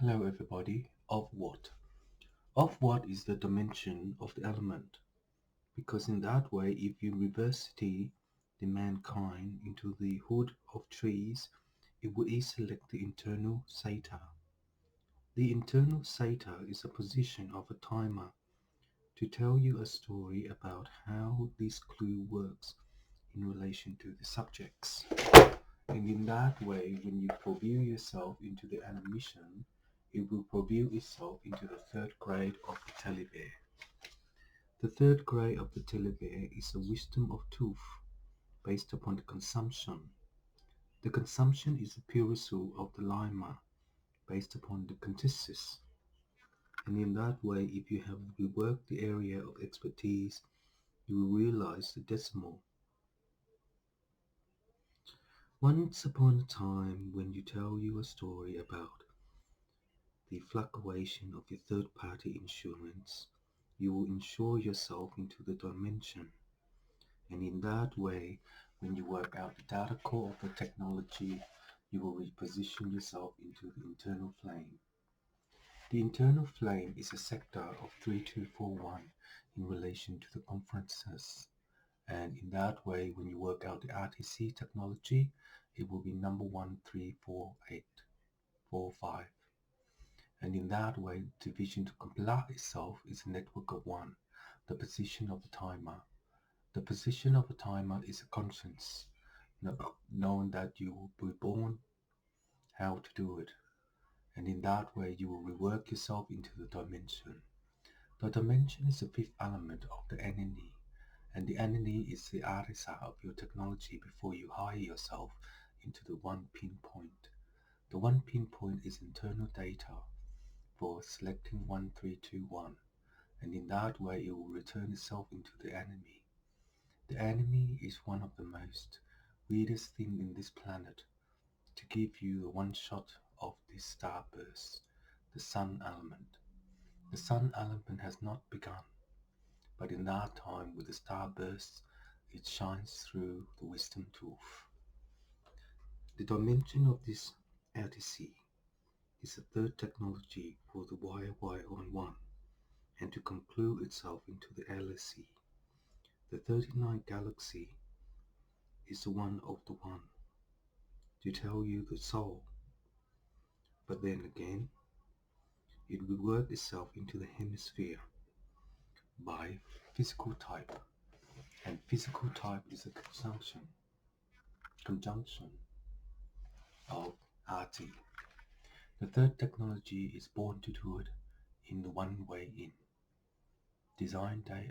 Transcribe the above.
Hello everybody. Of what? Of what is the dimension of the element? Because in that way, if you reversity the mankind into the hood of trees, it will select the internal zeta. The internal zeta is a position of a timer to tell you a story about how this clue works in relation to the subjects. And in that way, when you preview yourself into the animation, it will preview itself into the third grade of the teddy bear. The third grade of the teddy bear is a wisdom of truth based upon the consumption. The consumption is the pure result of the lima based upon the context. And in that way, if you have reworked the area of expertise, you will realize the decimal. Once upon a time, when you tell you a story about the fluctuation of your third-party insurance, you will insure yourself into the dimension, and in that way, when you work out the data core of the technology, you will reposition yourself into the internal flame. The internal flame is a sector of 3241 in relation to the conferences, and in that way, when you work out the RTC technology, it will be number 134845. And in that way, division to complete itself is a network of one, the position of the timer. The position of the timer is a conscience, knowing that you will be born how to do it. And in that way, you will rework yourself into the dimension. The dimension is the fifth element of the entity, and the entity is the artisan of your technology before you hire yourself into the one pinpoint. The one pinpoint is internal data for selecting 1321, and in that way it will return itself into the enemy. The enemy is one of the most weirdest thing in this planet to give you a one shot of this starburst, the sun element. The sun element has not begun, but in that time with the starburst it shines through the wisdom tooth. The dimension of this LTC is a third technology for the YY on one, and to conclude itself into the LSC. The 39 galaxy is the one of the one, to tell you the soul, but then again, it will work itself into the hemisphere by physical type, and physical type is a conjunction of RT. The third technology is born to do it in the one way in. Design day